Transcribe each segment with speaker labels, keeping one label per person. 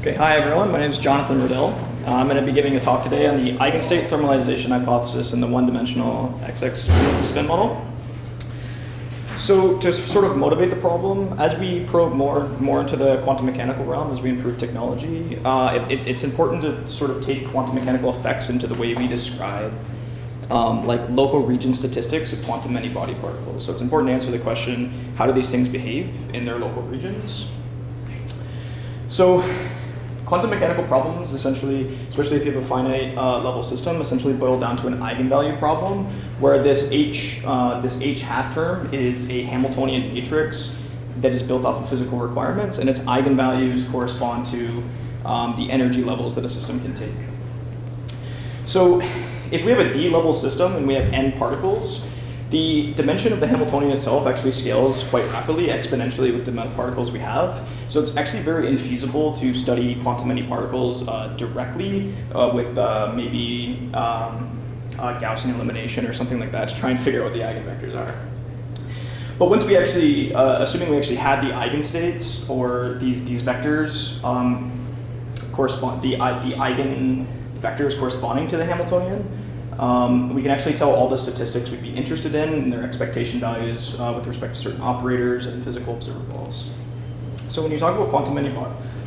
Speaker 1: Okay, hi everyone, my name is Jonathon Riddell. I'm going to be giving a talk today on the Eigen State thermalization hypothesis in the one-dimensional XX spin model. So to sort of motivate the problem, as we probe more into the quantum mechanical realm, as we improve technology, it's important to sort of take quantum mechanical effects into the way we describe like local region statistics of quantum many-body particles. So it's important to answer the question, how do these things behave in their local regions? So quantum mechanical problems essentially, especially if you have a finite level system, essentially boil down to an eigenvalue problem where this H hat term is a Hamiltonian matrix that is built off of physical requirements, and its eigenvalues correspond to the energy levels that a system can take. So if we have a D-level system and we have n particles, the dimension of the Hamiltonian itself actually scales quite rapidly, exponentially with the amount of particles we have. So it's actually very infeasible to study quantum many particles directly with maybe Gaussian elimination or something like that to try and figure out what the eigenvectors are. But once we actually, assuming we actually had the eigenstates or these vectors correspond, the eigenvectors corresponding to the Hamiltonian, we can actually tell all the statistics we'd be interested in and their expectation values with respect to certain operators and physical observables. So when you talk about quantum many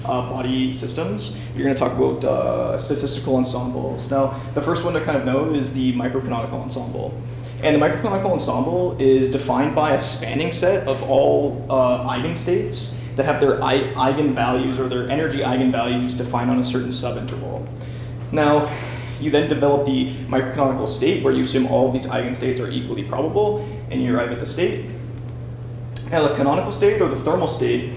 Speaker 1: body systems, you're going to talk about statistical ensembles. Now, the first one to kind of know is the microcanonical ensemble. And the microcanonical ensemble is defined by a spanning set of all eigenstates that have their eigenvalues or their energy eigenvalues defined on a certain subinterval. Now, you then develop the microcanonical state where you assume all of these eigenstates are equally probable and you arrive at the state. Now the canonical state or the thermal state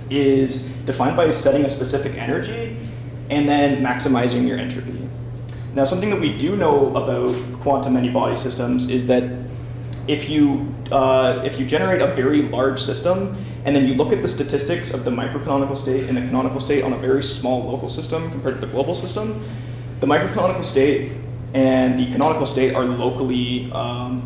Speaker 1: is defined by setting a specific energy and then maximizing your entropy. Now something that we do know about quantum many-body systems is that if you generate a very large system and then you look at the statistics of the microcanonical state and the canonical state on a very small local system compared to the global system, the microcanonical state and the canonical state are locally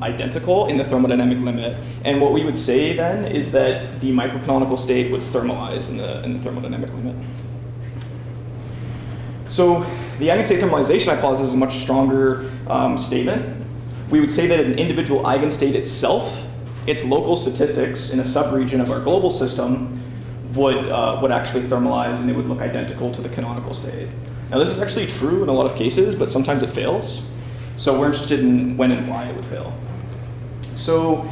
Speaker 1: identical in the thermodynamic limit. And what we would say then is that the microcanonical state would thermalize in the thermodynamic limit. So the Eigen State thermalization hypothesis is a much stronger statement. We would say that an individual eigenstate itself, its local statistics in a subregion of our global system would actually thermalize and it would look identical to the canonical state. Now this is actually true in a lot of cases, but sometimes it fails. So we're interested in when and why it would fail. So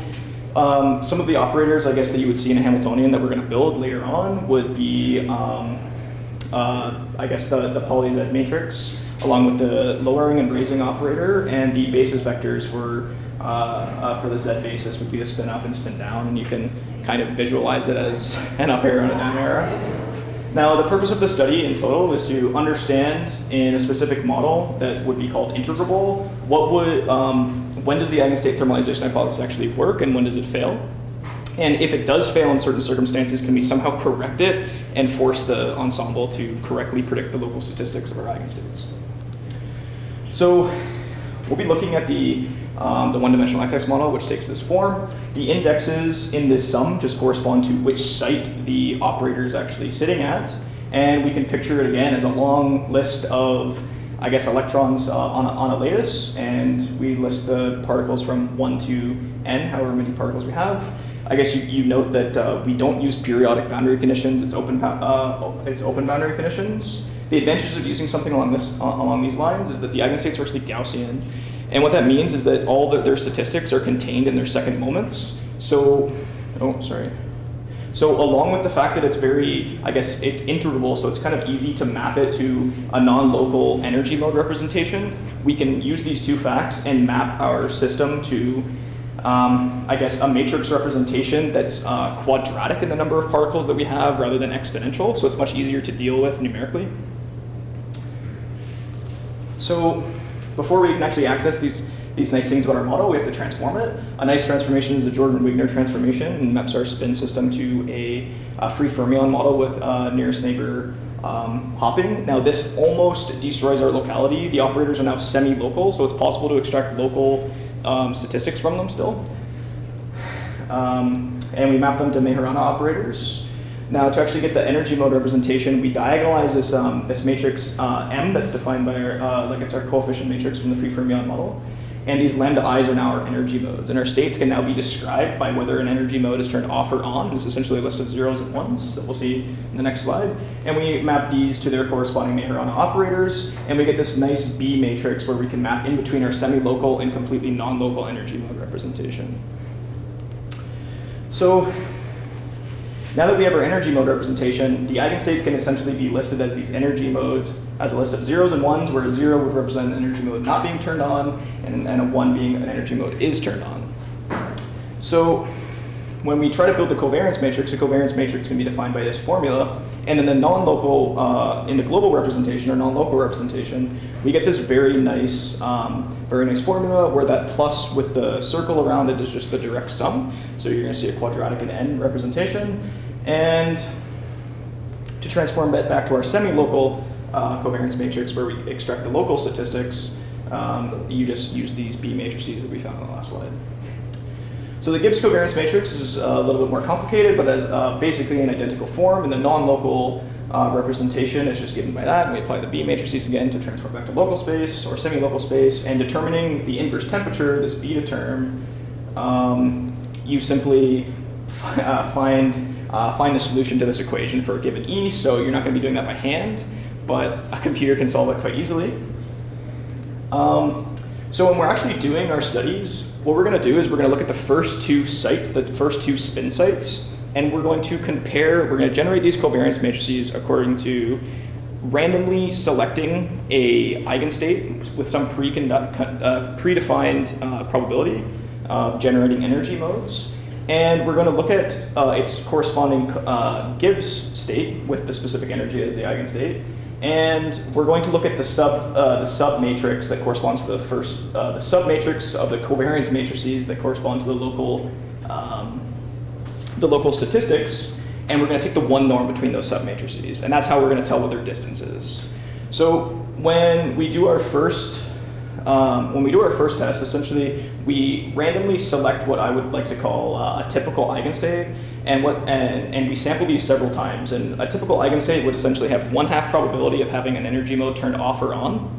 Speaker 1: some of the operators, I guess, that you would see in a Hamiltonian that we're going to build later on would be, I guess, the poly-Z matrix, along with the lowering and raising operator, and the basis vectors for the Z basis would be the spin up and spin down, and you can kind of visualize it as an up arrow and a down arrow. Now, the purpose of the study in total is to understand in a specific model that would be called integrable, when does the Eigen State thermalization hypothesis actually work and when does it fail? And if it does fail in certain circumstances, can we somehow correct it and force the ensemble to correctly predict the local statistics of our eigenstates? So we'll be looking at the one-dimensional XX model, which takes this form. The indexes in this sum just correspond to which site the operator is actually sitting at. And we can picture it again as a long list of, I guess, electrons on a lattice. And we list the particles from 1 to n, however many particles we have. I guess you note that we don't use periodic boundary conditions. It's open boundary conditions. The advantages of using something along these lines is that the eigenstates are actually Gaussian. And what that means is that all their statistics are contained in their second moments. So along with the fact that it's very, I guess, it's integrable, so it's kind of easy to map it to a non-local energy mode representation, we can use these two facts and map our system to, I guess, a matrix representation that's quadratic in the number of particles that we have rather than exponential, so it's much easier to deal with numerically. So before we can actually access these nice things about our model, we have to transform it. A nice transformation is the Jordan-Wigner transformation and maps our spin system to a free fermion model with nearest neighbor hopping. Now this almost destroys our locality. The operators are now semi-local, so it's possible to extract local statistics from them still. And we map them to Majorana operators. Now, to actually get the energy mode representation, we diagonalize this, this matrix M that's defined by our, like it's our coefficient matrix from the free fermion model. And these lambda i's are now our energy modes. And our states can now be described by whether an energy mode is turned off or on. It's essentially a list of zeros and ones that we'll see in the next slide. And we map these to their corresponding Majorana operators. And we get this nice B matrix where we can map in between our semi-local and completely non-local energy mode representation. So now that we have our energy mode representation, the eigenstates can essentially be listed as these energy modes as a list of zeros and ones, where a 0 would represent an energy mode not being turned on, and a 1 being an energy mode is turned on. So when we try to build the covariance matrix can be defined by this formula, and in the non-local, in the global representation or non-local representation, we get this very nice formula where that plus with the circle around it is just the direct sum. So you're going to see a quadratic and n representation. And to transform that back to our semi-local covariance matrix where we extract the local statistics, you just use these B matrices that we found on the last slide. So the Gibbs covariance matrix is a little bit more complicated, but as basically an identical form. And the non-local representation is just given by that. And we apply the B matrices again to transform back to local space or semi-local space. And determining the inverse temperature, this beta term, you simply find the solution to this equation for a given E. So you're not going to be doing that by hand, but a computer can solve it quite easily. So when we're actually doing our studies, what we're going to do is we're going to look at the first two sites, the first two spin sites, and we're going to compare, we're going to generate these covariance matrices according to randomly selecting a eigenstate with some predefined probability of generating energy modes. And we're going to look at its corresponding Gibbs state with the specific energy as the eigenstate. And we're going to look at the sub matrix that corresponds to the first, the sub matrix of the covariance matrices that correspond to the local statistics. And we're going to take the one norm between those sub matrices. And that's how we're going to tell what their distance is. So when we do our first test, essentially we randomly select what I would like to call a typical eigenstate, and we sample these several times. And a typical eigenstate would essentially have 1/2 probability of having an energy mode turned off or on.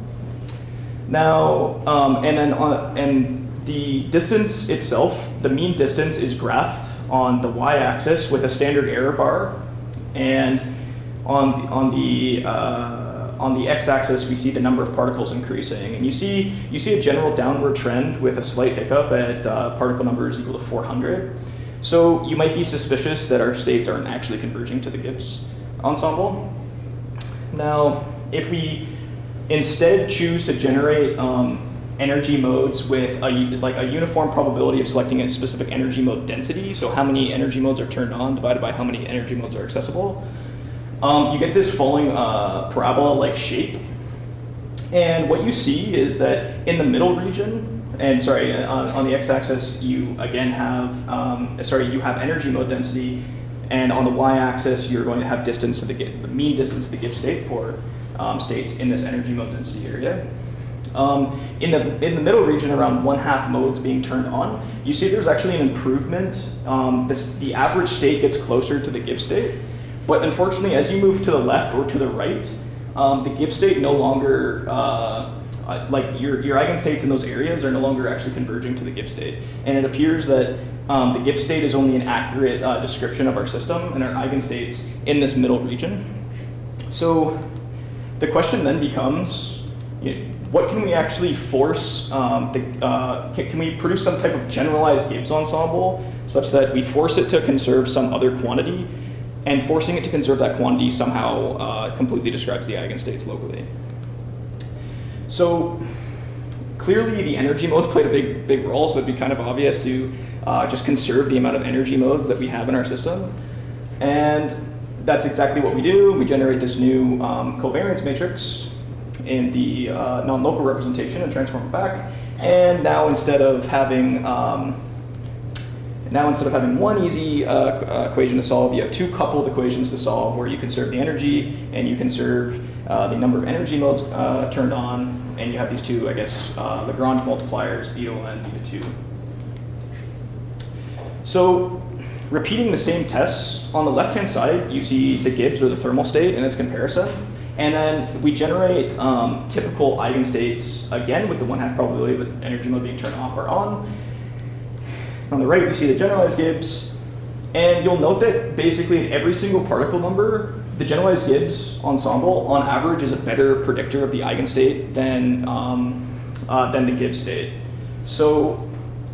Speaker 1: Now, and the distance itself, the mean distance is graphed on the y-axis with a standard error bar, and on the x-axis we see the number of particles increasing, and you see a general downward trend with a slight hiccup at particle numbers equal to 400. So you might be suspicious that our states aren't actually converging to the Gibbs ensemble. Now, if we instead choose to generate energy modes with a uniform probability of selecting a specific energy mode density, so how many energy modes are turned on divided by how many energy modes are accessible, you get this falling parabola-like shape. And what you see is that in the middle region, and sorry, on the x-axis, you again have, you have energy mode density, and on the y-axis, you're going to have distance to the mean distance to the Gibbs state for states in this energy mode density area. In the middle region, around 1/2 modes being turned on, you see there's actually an improvement. The average state gets closer to the Gibbs state, but unfortunately, as you move to the left or to the right, the Gibbs state no longer, your eigenstates in those areas are no longer actually converging to the Gibbs state. And it appears that the Gibbs state is only an accurate description of our system and our eigenstates in this middle region. So the question then becomes, what can we actually force, can we produce some type of generalized Gibbs ensemble such that we force it to conserve some other quantity, and forcing it to conserve that quantity somehow completely describes the eigenstates locally. So clearly the energy modes played a big role, so it'd be kind of obvious to just conserve the amount of energy modes that we have in our system. And that's exactly what we do. We generate this new covariance matrix in the non-local representation and transform it back. And now instead of having one easy equation to solve, you have two coupled equations to solve where you conserve the energy and you conserve the number of energy modes turned on, and you have these two, Lagrange multipliers, beta 1 and beta 2. So repeating the same tests, on the left-hand side, you see the Gibbs or the thermal state and its comparison. And then we generate typical eigenstates, again, with the 1/2 probability of energy mode being turned off or on. On the right, we see the generalized Gibbs. And you'll note that basically in every single particle number, the generalized Gibbs ensemble, on average, is a better predictor of the eigenstate than the Gibbs state. So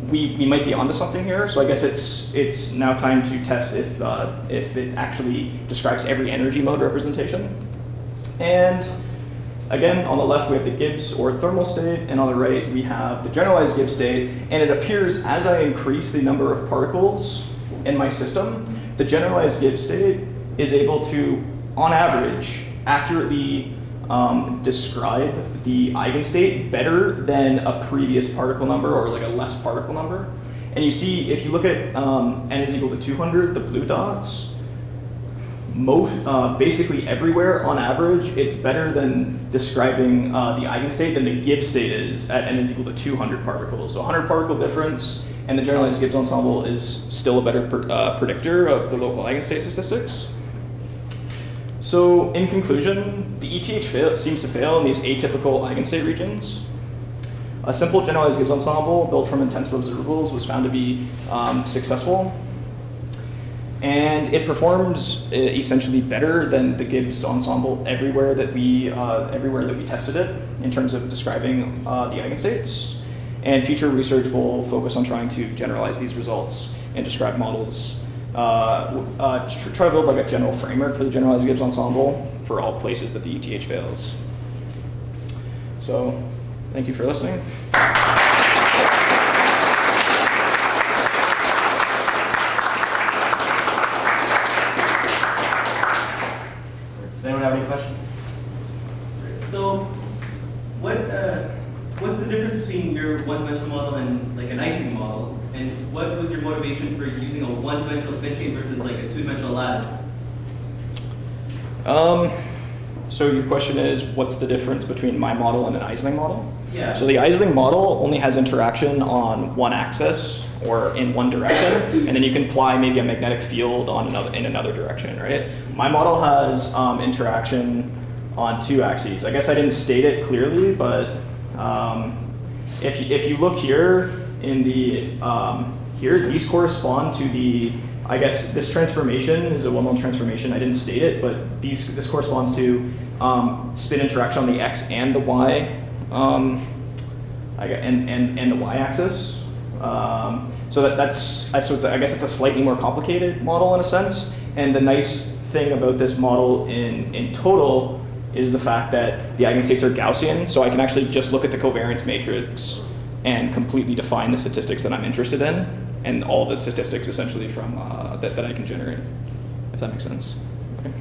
Speaker 1: we might be onto something here. So I guess it's now time to test if it actually describes every energy mode representation. And again, on the left, we have the Gibbs or thermal state, and on the right, we have the generalized Gibbs state. And it appears as I increase the number of particles in my system, the generalized Gibbs state is able to, on average, accurately describe the eigenstate better than a previous particle number or like a less particle number. And you see, if you look at n is equal to 200, the blue dots, basically everywhere on average, it's better than describing the eigenstate than the Gibbs state is at n is equal to 200 particles. So 100 particle difference, and the generalized Gibbs ensemble is still a better predictor of the local eigenstate statistics. So in conclusion, the ETH seems to fail in these atypical eigenstate regions. A simple generalized Gibbs ensemble built from intensive observables was found to be successful. And it performs essentially better than the Gibbs ensemble everywhere that we tested it in terms of describing the eigenstates. And future research will focus on trying to generalize these results and describe models. Try to build like a general framework for the generalized Gibbs ensemble for all places that the ETH fails. So, thank you for listening.
Speaker 2: Does anyone have any questions?
Speaker 3: So, what's the difference between your one-dimensional model and like an Eigen model? And what was your motivation for using a one-dimensional spin chain versus like a two-dimensional lattice?
Speaker 1: So your question is, what's the difference between my model and an Eigen model?
Speaker 3: Yeah.
Speaker 1: So the Eigen model only has interaction on one axis or in one direction, and then you can apply maybe a magnetic field in another direction, right? My model has interaction on two axes. I guess I didn't state it clearly, but if you look here in the here, these correspond to the, I guess this transformation is a well-known transformation. I didn't state it, but this corresponds to spin interaction on the x and the y, and the y-axis. So I guess it's a slightly more complicated model in a sense. And the nice thing about this model in total is the fact that the eigenstates are Gaussian, so I can actually just look at the covariance matrix and completely define the statistics that I'm interested in, and all the statistics essentially from that I can generate, if that makes sense. Okay.